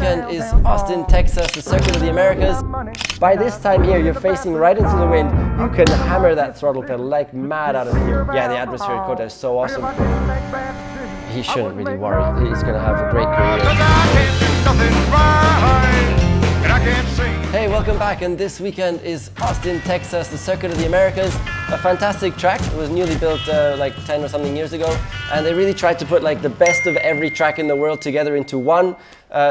weekend is Austin, Texas, the Circuit of the Americas. By this time here, you're facing right into the wind. You can hammer that throttle pedal like mad out of here. Yeah, the atmospheric quota is so awesome. He shouldn't really worry. He's going to have a great career. Hey, welcome back, and this weekend is Austin, Texas, the Circuit of the Americas. A fantastic track. It was newly built like 10 or something years ago, and they really tried to put like the best of every track in the world together into one.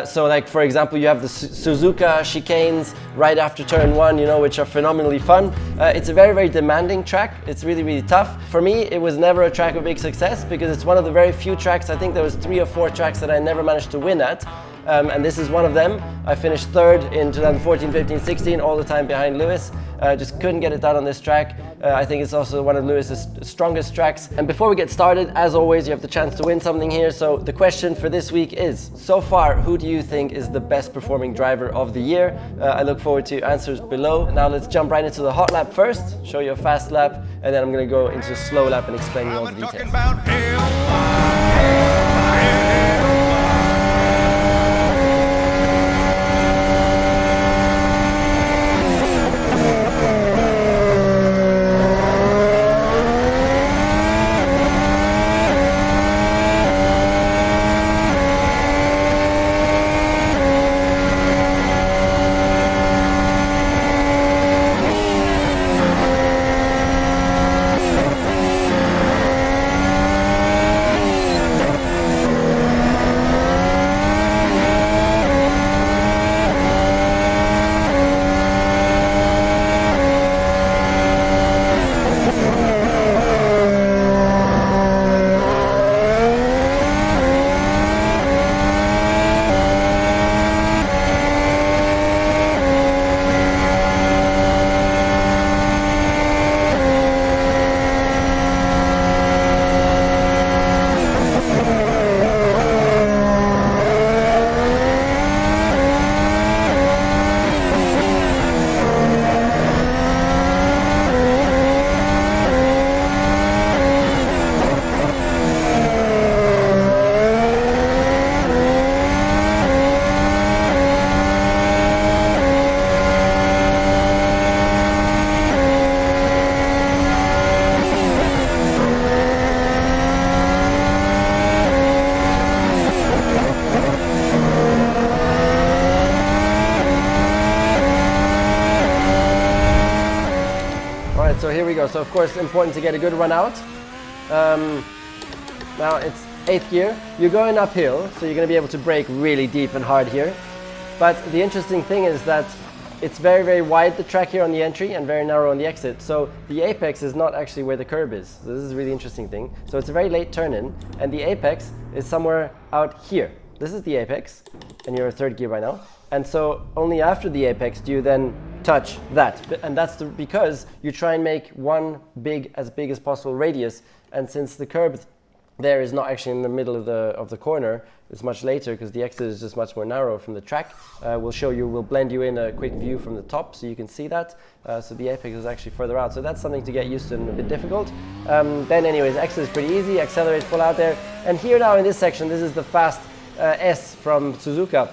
So like, for example, you have the Suzuka chicanes right after turn one, you know, which are phenomenally fun. It's a very, very demanding track. It's really, really tough. For me, it was never a track of big success because it's one of the very few tracks, I think there was 3 or 4 tracks that I never managed to win at. And this is one of them. I finished third in 2014, 15, 16, all the time behind Lewis. Just couldn't get it done on this track. I think it's also one of Lewis's strongest tracks. And before we get started, as always, you have the chance to win something here. So the question for this week is, so far, who do you think is the best performing driver of the year? I look forward to your answers below. Now let's jump right into the hot lap first, show you a fast lap, and then I'm going to go into a slow lap and explain you all the details. So here we go. So of course, it's important to get a good run out. Now it's 8th gear. You're going uphill, so you're going to be able to brake really deep and hard here. But the interesting thing is that it's very, very wide, the track here on the entry, and very narrow on the exit. So the apex is not actually where the curb is. So this is a really interesting thing. So it's a very late turn in, and the apex is somewhere out here. This is the apex, and you're 3rd gear by now. And so only after the apex do you then touch that. And that's because you try and make one as big as possible radius. And since the curb there is not actually in the middle of the corner, it's much later because the exit is just much more narrow from the track. We'll blend you in a quick view from the top so you can see that. So the apex is actually further out. So that's something to get used to and a bit difficult. Then anyways, exit is pretty easy, accelerate full out there. And here now in this section, this is the fast S from Suzuka.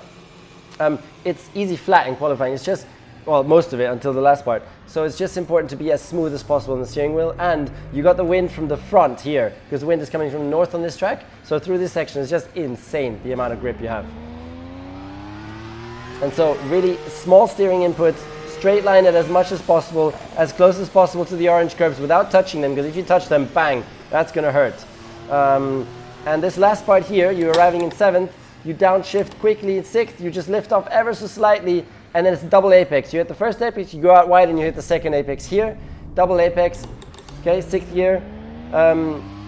It's easy flat in qualifying. It's just, well, most of it until the last part. So it's just important to be as smooth as possible on the steering wheel. And you got the wind from the front here because the wind is coming from the north on this track. So through this section, it's just insane the amount of grip you have. And so really small steering inputs, straight line it as much as possible, as close as possible to the orange curbs without touching them, because if you touch them, bang, that's going to hurt. And this last part here, you're arriving in 7th, you downshift quickly in 6th, you just lift off ever so slightly, and then it's double apex. You hit the first apex, you go out wide, and you hit the second apex here. Double apex, okay, 6th gear.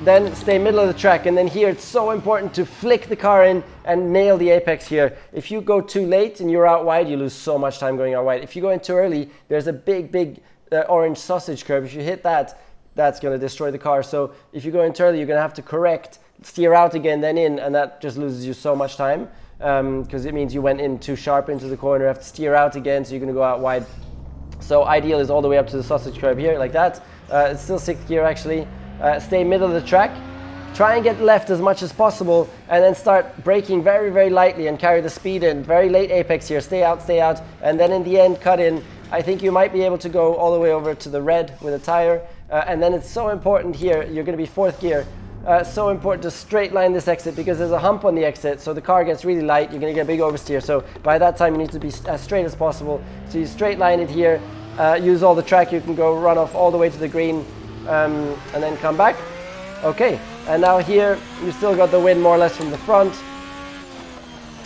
Then stay middle of the track, and then here it's so important to flick the car in and nail the apex here. If you go too late and you're out wide, you lose so much time going out wide. If you go in too early, there's a big orange sausage curve. If you hit that, that's going to destroy the car. So if you go in too early, you're going to have to correct, steer out again, then in, and that just loses you so much time because it means you went in too sharp into the corner, have to steer out again, so you're going to go out wide. So ideal is all the way up to the sausage curve here, like that. It's still 6th gear actually. Stay middle of the track, try and get left as much as possible, and then start braking very, very lightly and carry the speed in. Very late apex here, stay out, and then in the end cut in. I think you might be able to go all the way over to the red with a tire, and then it's so important here, you're going to be 4th gear, so important to straight line this exit because there's a hump on the exit, so the car gets really light, you're going to get a big oversteer, so by that time you need to be as straight as possible. So you straight line it here, use all the track, you can go run off all the way to the green, and then come back. Okay, and now here you still got the wind more or less from the front,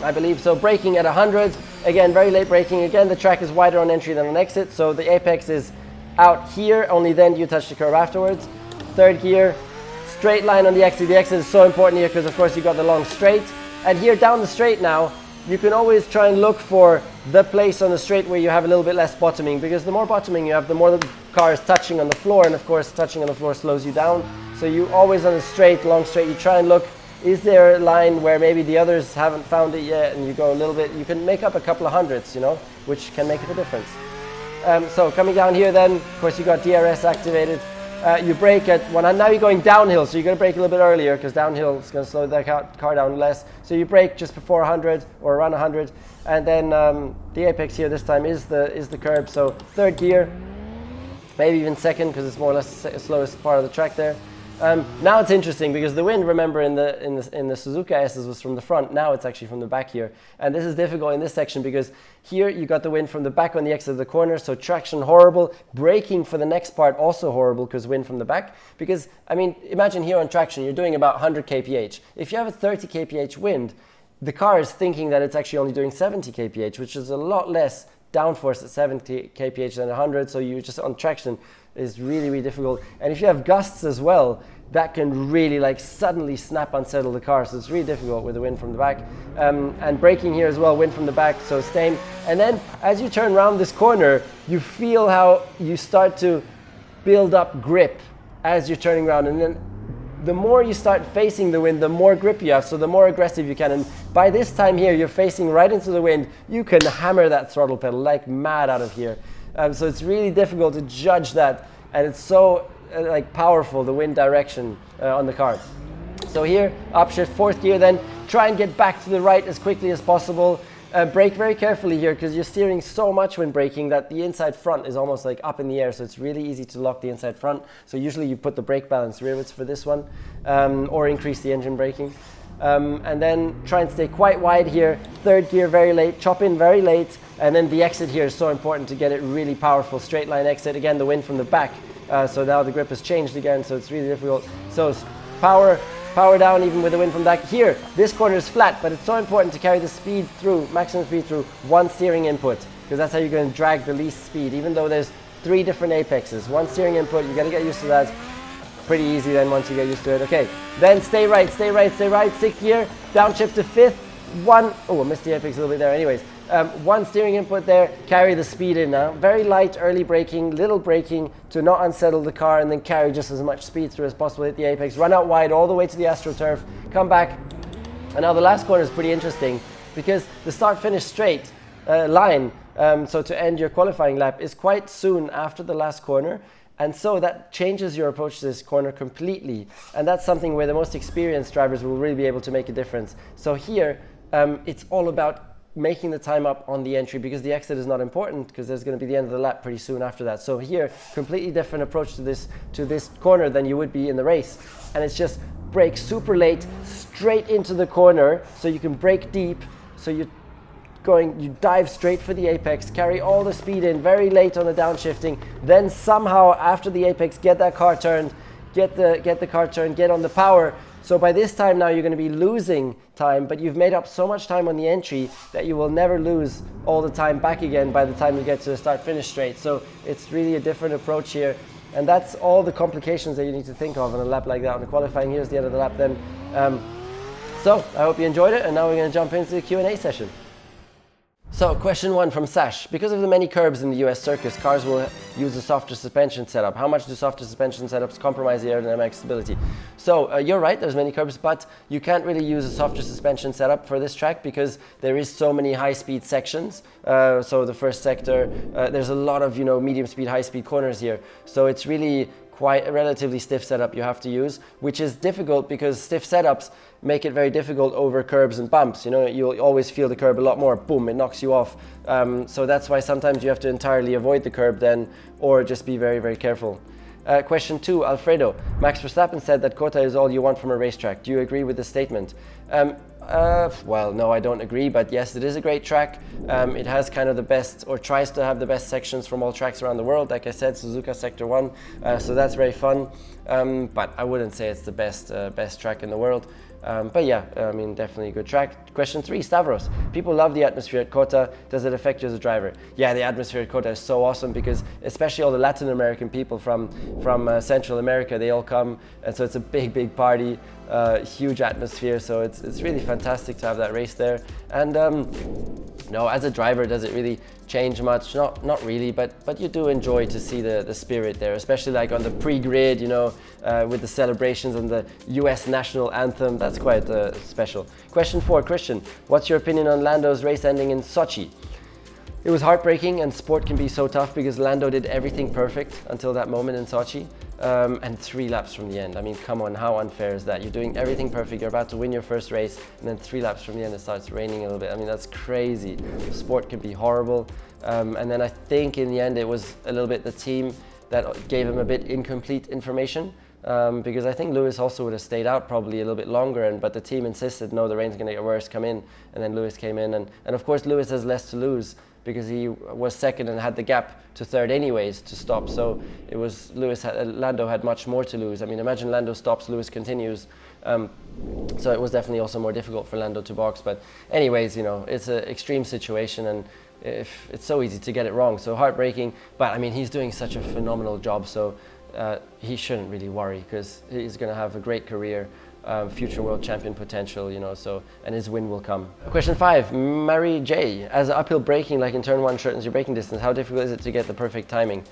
I believe. So braking at 100, again very late braking, again the track is wider on entry than on exit, so the apex is out here, only then you touch the curb afterwards. 3rd gear, straight line on the exit. The exit is so important here because of course you got the long straight, and here down the straight now you can always try and look for the place on the straight where you have a little bit less bottoming, because the more bottoming you have, the more the car is touching on the floor, and of course touching on the floor slows you down. So you always on the straight, long straight, you try and look, is there a line where maybe the others haven't found it yet, and you go a little bit, you can make up a couple of hundredths, you know, which can make a difference. So coming down here then, of course you got DRS activated. You brake at 100, now you're going downhill, so you're going to brake a little bit earlier because downhill is going to slow the car down less. So you brake just before 100 or around 100, and then the apex here this time is the curb. So 3rd gear, maybe even 2nd because it's more or less the slowest part of the track there. Now it's interesting because the wind, remember, in the Suzuka S's was from the front. Now it's actually from the back here, and this is difficult in this section because here you got the wind from the back on the exit of the corner, so traction horrible. Braking for the next part also horrible because wind from the back. Because I mean, imagine here on traction you're doing about 100 kph. If you have a 30 kph wind, the car is thinking that it's actually only doing 70 kph, which is a lot less downforce at 70 kph than 100. So you just on traction is really, really difficult. And if you have gusts as well, that can really like suddenly snap unsettle the car. So it's really difficult with the wind from the back. And braking here as well, wind from the back, so same. And then as you turn around this corner, you feel how you start to build up grip as you're turning around. And then the more you start facing the wind, the more grip you have, so the more aggressive you can. And by this time here, you're facing right into the wind, you can hammer that throttle pedal like mad out of here. So it's really difficult to judge that, and it's so like powerful, the wind direction on the car. So here, upshift, 4th gear then, try and get back to the right as quickly as possible. Brake very carefully here because you're steering so much when braking that the inside front is almost like up in the air, so it's really easy to lock the inside front. So usually you put the brake balance rearwards for this one, or increase the engine braking. And then try and stay quite wide here. 3rd gear very late, chop in very late, and then the exit here is so important to get it really powerful. Straight line exit, again the wind from the back, so now the grip has changed again, so it's really difficult. So power down even with the wind from back. Here, this corner is flat, but it's so important to carry the speed through, maximum speed through one steering input, because that's how you're going to drag the least speed, even though there's 3 different apexes. One steering input, you got to get used to that. Pretty easy then once you get used to it. Okay, then stay right, 6th gear, downshift to 5th, I missed the apex a little bit there. Anyways, one steering input there, carry the speed in now. Very light early braking, little braking to not unsettle the car, and then carry just as much speed through as possible, hit the apex, run out wide all the way to the AstroTurf, come back. And now the last corner is pretty interesting because the start-finish straight line, so to end your qualifying lap, is quite soon after the last corner. And so that changes your approach to this corner completely. And that's something where the most experienced drivers will really be able to make a difference. So here, it's all about making the time up on the entry because the exit is not important because there's going to be the end of the lap pretty soon after that. So here, completely different approach to this corner than you would be in the race. And it's just brake super late, straight into the corner, so you can brake deep, so you dive straight for the apex, carry all the speed in very late on the downshifting, then somehow after the apex get that car turned, get the car turned, get on the power. So by this time now you're going to be losing time, but you've made up so much time on the entry that you will never lose all the time back again by the time you get to the start-finish straight. So it's really a different approach here, and that's all the complications that you need to think of on a lap like that. On the qualifying, here's the end of the lap then. So I hope you enjoyed it, and now we're going to jump into the Q&A session. So question 1 from Sash. Because of the many curbs in the US circus, cars will use a softer suspension setup. How much do softer suspension setups compromise the aerodynamic stability? So you're right, there's many curbs, but you can't really use a softer suspension setup for this track because there is so many high-speed sections. So the first sector, there's a lot of medium-speed, high-speed corners here. So it's really quite a relatively stiff setup you have to use, which is difficult because stiff setups make it very difficult over curbs and bumps. You know, you'll always feel the curb a lot more. Boom, it knocks you off. So that's why sometimes you have to entirely avoid the curb then, or just be very, very careful. Question 2, Alfredo. Max Verstappen said that Kota is all you want from a racetrack. Do you agree with this statement? Well, no, I don't agree, but yes, it is a great track. It has kind of the best, or tries to have the best sections from all tracks around the world. Like I said, Suzuka Sector 1, so that's very fun. But I wouldn't say it's the best track in the world. But yeah, I mean, definitely a good track. Question 3, Stavros. People love the atmosphere at Kota. Does it affect you as a driver? Yeah, the atmosphere at Kota is so awesome because especially all the Latin American people from Central America, they all come. And so it's a big, big party, huge atmosphere. So it's really fantastic to have that race there. And no, as a driver, does it really change much? Not really, but you do enjoy to see the spirit there, especially like on the pre-grid, you know, with the celebrations and the US national anthem. That's quite special. Question 4, Christian. What's your opinion on Lando's race ending in Sochi? It was heartbreaking, and sport can be so tough because Lando did everything perfect until that moment in Sochi, and 3 laps from the end. I mean, come on, how unfair is that? You're doing everything perfect, you're about to win your first race, and then 3 laps from the end it starts raining a little bit. I mean, that's crazy. Sport can be horrible. And then I think in the end it was a little bit the team that gave him a bit incomplete information. Because I think Lewis also would have stayed out probably a little bit longer, but the team insisted, no, the rain's going to get worse, come in, and then Lewis came in, and of course Lewis has less to lose because he was second and had the gap to third anyways to stop, so it was Lando had much more to lose. I mean, imagine Lando stops, Lewis continues, so it was definitely also more difficult for Lando to box, but anyways, you know, it's an extreme situation, and it's so easy to get it wrong, so heartbreaking, but I mean, he's doing such a phenomenal job, so he shouldn't really worry because he's going to have a great career, future world champion potential, you know, so, and his win will come. Question 5, Mary J. As uphill braking, like in turn 1 shortens your braking distance, how difficult is it to get the perfect timing?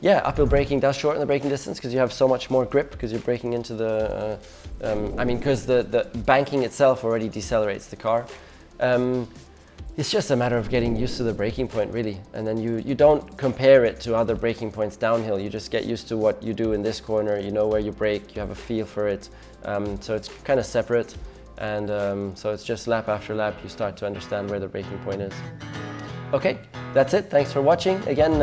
Yeah, uphill braking does shorten the braking distance because you have so much more grip because you're braking into the, I mean, because the banking itself already decelerates the car. It's just a matter of getting used to the braking point, really. And then you don't compare it to other braking points downhill. You just get used to what you do in this corner. You know where you brake, you have a feel for it. So it's kind of separate. And so it's just lap after lap, you start to understand where the braking point is. Okay, that's it. Thanks for watching. Again,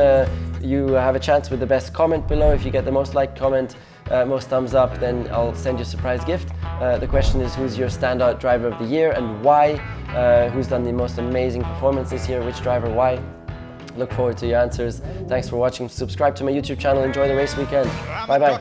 you have a chance with the best comment below. If you get the most liked comment, most thumbs up, then I'll send you a surprise gift. The question is, who's your standout driver of the year and why? Who's done the most amazing performance this year, which driver, why? Look forward to your answers. Thanks for watching. Subscribe to my YouTube channel. Enjoy the race weekend. Bye-bye.